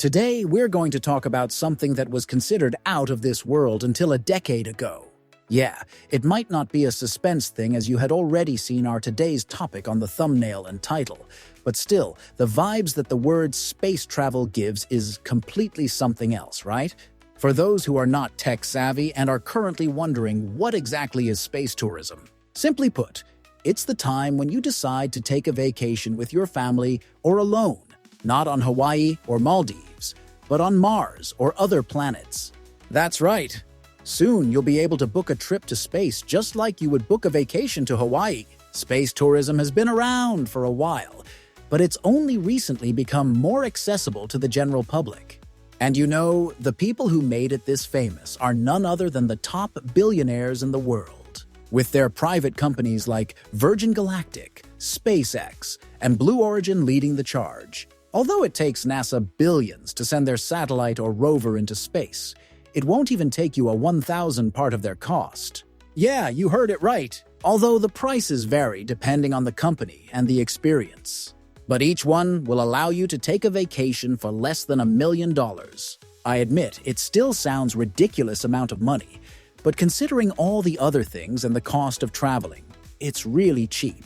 Today, we're going to talk about something that was considered out of this world until a decade ago. Yeah, it might not be a suspense thing as you had already seen our today's topic on the thumbnail and title, but still, the vibes that the word space travel gives is completely something else, right? For those who are not tech-savvy and are currently wondering what exactly is space tourism, simply put, it's the time when you decide to take a vacation with your family or alone, not on Hawaii or Maldives, but on Mars or other planets. That's right. Soon you'll be able to book a trip to space just like you would book a vacation to Hawaii. Space tourism has been around for a while, but it's only recently become more accessible to the general public. And you know, the people who made it this famous are none other than the top billionaires in the world, with their private companies like Virgin Galactic, SpaceX, and Blue Origin leading the charge. Although it takes NASA billions to send their satellite or rover into space, it won't even take you a 1,000th part of their cost. Yeah, you heard it right. Although the prices vary depending on the company and the experience. But each one will allow you to take a vacation for less than $1 million. I admit, it still sounds ridiculous amount of money, but considering all the other things and the cost of traveling, it's really cheap.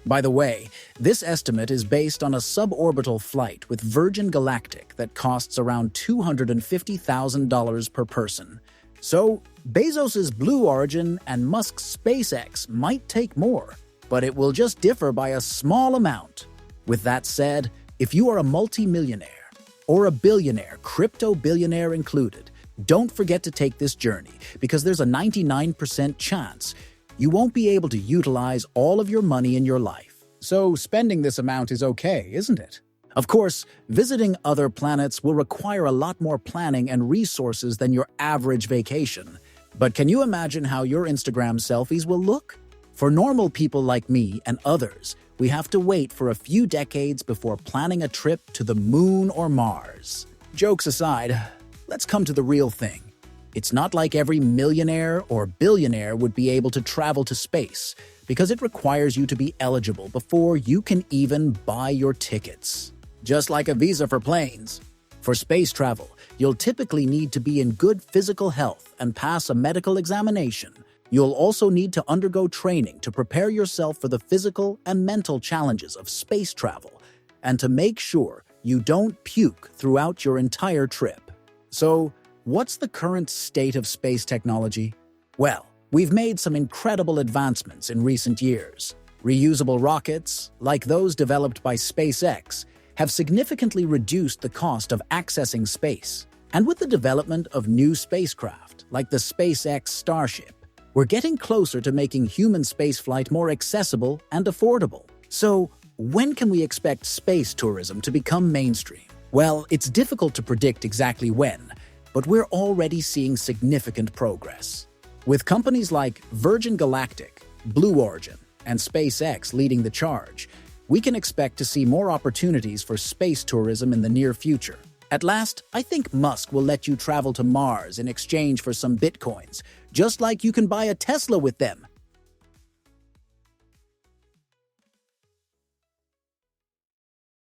By the way, this estimate is based on a suborbital flight with Virgin Galactic that costs around $250,000 per person. So, Bezos's Blue Origin and Musk's SpaceX might take more, but it will just differ by a small amount. With that said, if you are a multi-millionaire or a billionaire, crypto billionaire included, don't forget to take this journey because there's a 99% chance you won't be able to utilize all of your money in your life. So spending this amount is okay, isn't it? Of course, visiting other planets will require a lot more planning and resources than your average vacation. But can you imagine how your Instagram selfies will look? For normal people like me and others, we have to wait for a few decades before planning a trip to the moon or Mars. Jokes aside, let's come to the real thing. It's not like every millionaire or billionaire would be able to travel to space, because it requires you to be eligible before you can even buy your tickets. Just like a visa for planes. For space travel, you'll typically need to be in good physical health and pass a medical examination. You'll also need to undergo training to prepare yourself for the physical and mental challenges of space travel, and to make sure you don't puke throughout your entire trip. So, what's the current state of space technology? Well, we've made some incredible advancements in recent years. Reusable rockets, like those developed by SpaceX, have significantly reduced the cost of accessing space. And with the development of new spacecraft, like the SpaceX Starship, we're getting closer to making human spaceflight more accessible and affordable. So, when can we expect space tourism to become mainstream? Well, it's difficult to predict exactly when, but we're already seeing significant progress. With companies like Virgin Galactic, Blue Origin, and SpaceX leading the charge, we can expect to see more opportunities for space tourism in the near future. At last, I think Musk will let you travel to Mars in exchange for some bitcoins, just like you can buy a Tesla with them.